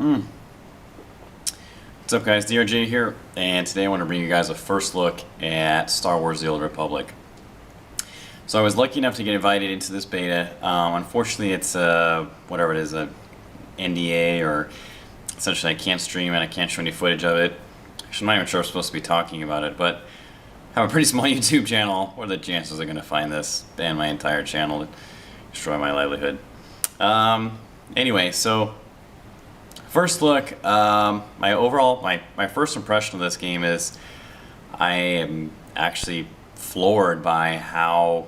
What's up, guys? DRJ here, and today I want to bring you guys a first look at Star Wars: The Old Republic. So I was lucky enough to get invited into this beta. Unfortunately, it's whatever it is, a NDA, or essentially I can't stream and I can't show any footage of it. Actually, I'm not even sure I'm supposed to be talking about it, but I have a pretty small YouTube channel. What are the chances they're going to find this, ban my entire channel, and destroy my livelihood? Anyway, so first look, my first impression of this game is I am actually floored by how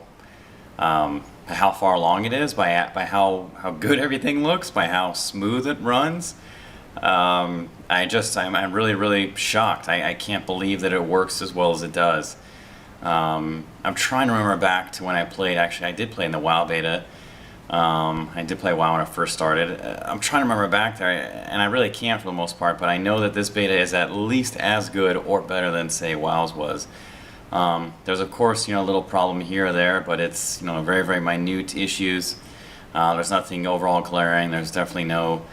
far along it is, by how good everything looks, by how smooth it runs. I'm really shocked. I can't believe that it works as well as it does. I'm trying to remember back to when I played. Actually, I did play in the WoW beta. I did play WoW when I first started. I'm trying to remember back there, and I really can't for the most part, but I know that this beta is at least as good or better than, say, WoW's was. There's, of course, a little problem here or there, but it's, very, very minute issues. There's nothing overall glaring. There's definitely no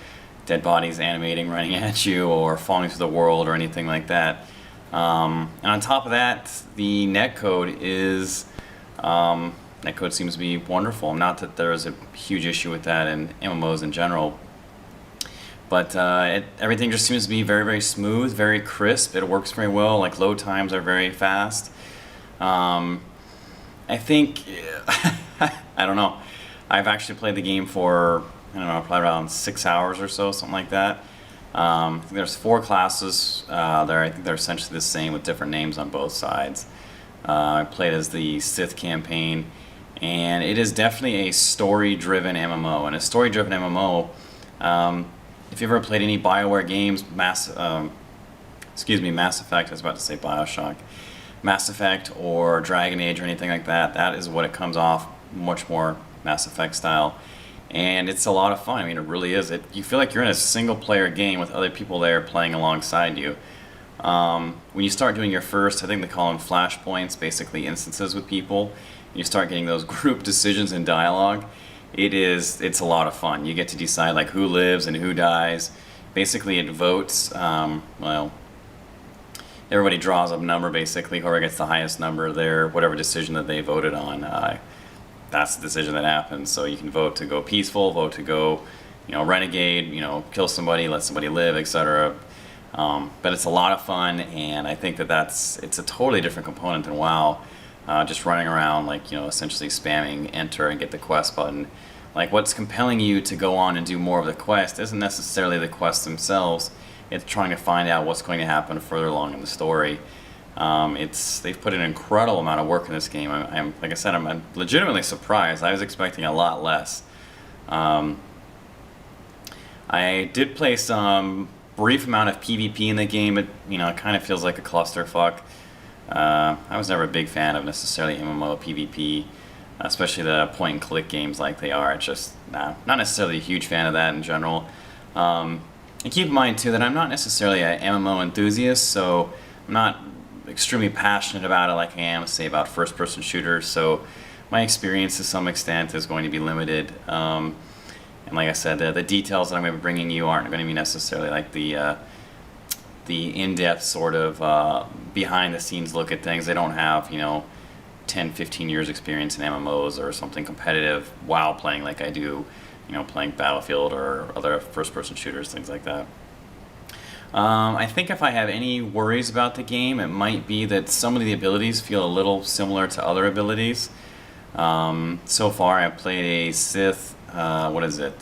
dead bodies animating, running at you, or falling through the world, or anything like that. And on top of that, the netcode is... netcode seems to be wonderful. Not that there's a huge issue with that in MMOs in general, but everything just seems to be very, very smooth, very crisp. It works very well. Like, load times are very fast. I think I don't know. I've actually played the game for, I don't know, probably around 6 hours or so, something like that. I think there's 4 classes there. I think they're essentially the same with different names on both sides. I played as the Sith campaign, and it is definitely a story-driven MMO. And a story-driven MMO, if you've ever played any BioWare games, Mass Effect, I was about to say Bioshock, Mass Effect or Dragon Age or anything like that, that is what it comes off, much more Mass Effect style. And it's a lot of fun. I mean, it really is. You feel like you're in a single-player game with other people there playing alongside you. When you start doing your first, I think they call them flashpoints, basically instances with people, you start getting those group decisions and dialogue, it's a lot of fun. You get to decide like who lives and who dies. Basically it votes, well, everybody draws up a number basically, whoever gets the highest number there, whatever decision that they voted on, that's the decision that happens. So you can vote to go peaceful, vote to go, renegade, kill somebody, let somebody live, etc. But it's a lot of fun, and I think it's a totally different component than WoW. Just running around, like, essentially spamming enter and get the quest button. Like, what's compelling you to go on and do more of the quest isn't necessarily the quests themselves. It's trying to find out what's going to happen further along in the story. They've put an incredible amount of work in this game. Like I said, I'm legitimately surprised. I was expecting a lot less. I did play some brief amount of PvP in the game. It kind of feels like a clusterfuck. I was never a big fan of necessarily MMO PvP, especially the point-and-click games like they are. It's just not necessarily a huge fan of that in general. And keep in mind too that I'm not necessarily an MMO enthusiast, so I'm not extremely passionate about it like I am, say, about first-person shooters. So my experience to some extent is going to be limited. And like I said, the details that I'm going to be bringing you aren't going to be necessarily like the in-depth sort of behind-the-scenes look at things. They don't have 10, 15 years experience in MMOs or something competitive while playing like I do, playing Battlefield or other first-person shooters, things like that. I think if I have any worries about the game, it might be that some of the abilities feel a little similar to other abilities. So far, I've played a Sith. What is it?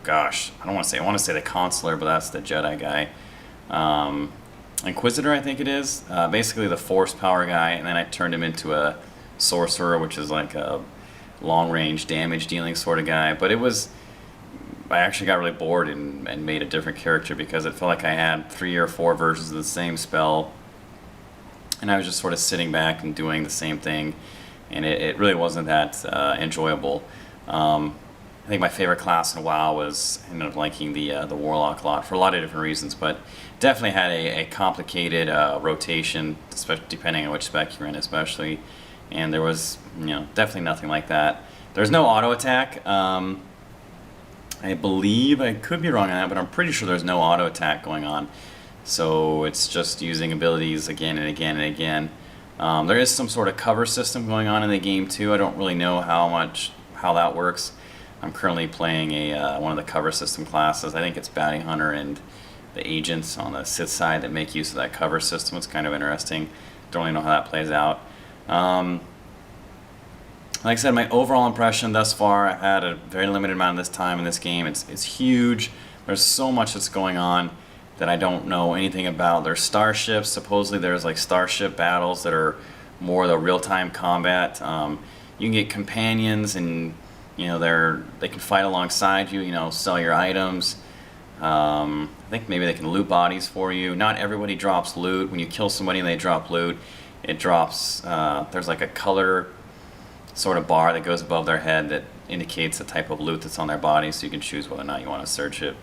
Gosh, I want to say the Consular, but that's the Jedi guy. Inquisitor, I think it is. Basically the Force power guy, and then I turned him into a Sorcerer, which is like a long-range damage-dealing sort of guy. But I actually got really bored and made a different character because it felt like I had 3 or 4 versions of the same spell, and I was just sort of sitting back and doing the same thing, and it really wasn't that enjoyable. I think my favorite class in WoW I ended up liking the Warlock a lot for a lot of different reasons, but definitely had a complicated rotation, especially depending on which spec you're in, especially. And there was, definitely nothing like that. There's no auto attack. I believe, I could be wrong on that, but I'm pretty sure there's no auto attack going on. So it's just using abilities again and again and again. There is some sort of cover system going on in the game too. I don't really know how that works. I'm currently playing one of the cover system classes. I think it's Bounty Hunter and the agents on the Sith side that make use of that cover system. It's kind of interesting. Don't really know how that plays out. Like I said, my overall impression thus far, I've had a very limited amount of this time in this game. It's huge. There's so much that's going on that I don't know anything about. There's starships. Supposedly there's like starship battles that are more the real-time combat. You can get companions, and you know they can fight alongside you. You know, sell your items. I think maybe they can loot bodies for you. Not everybody drops loot. When you kill somebody and they drop loot, it drops. There's like a color sort of bar that goes above their head that indicates the type of loot that's on their body, so you can choose whether or not you want to search it.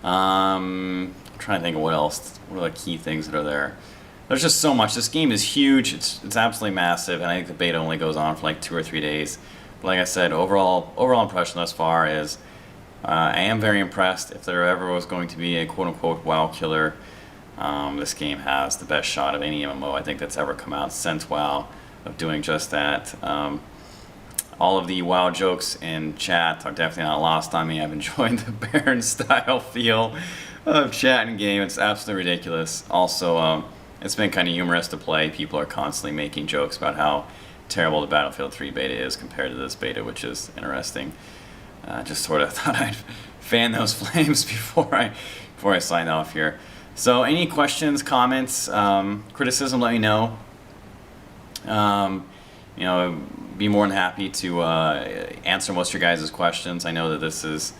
I'm trying to think of what else. What are the key things that are there? There's just so much. This game is huge. It's absolutely massive, and I think the beta only goes on for like 2 or 3 days. But like I said, overall impression thus far is I am very impressed. If there ever was going to be a quote-unquote WoW killer, this game has the best shot of any MMO I think that's ever come out since WoW of doing just that. All of the WoW jokes in chat are definitely not lost on me. I've enjoyed the Baron style feel of chat and game. It's absolutely ridiculous. Also, it's been kind of humorous to play. People are constantly making jokes about how terrible the Battlefield 3 beta is compared to this beta, which is interesting. Just sort of thought I'd fan those flames before I sign off here. So any questions, comments, criticism, let me know. You know, be more than happy to answer most of your guys' questions. I know that this is,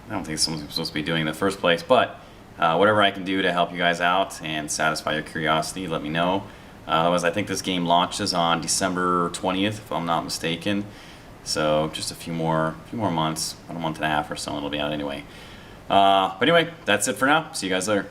I don't think it's something I'm supposed to be doing in the first place, but whatever I can do to help you guys out and satisfy your curiosity, let me know. Otherwise, I think this game launches on December 20th, if I'm not mistaken. So just a few more months, about a month and a half or so, and it'll be out anyway. But anyway, that's it for now. See you guys later.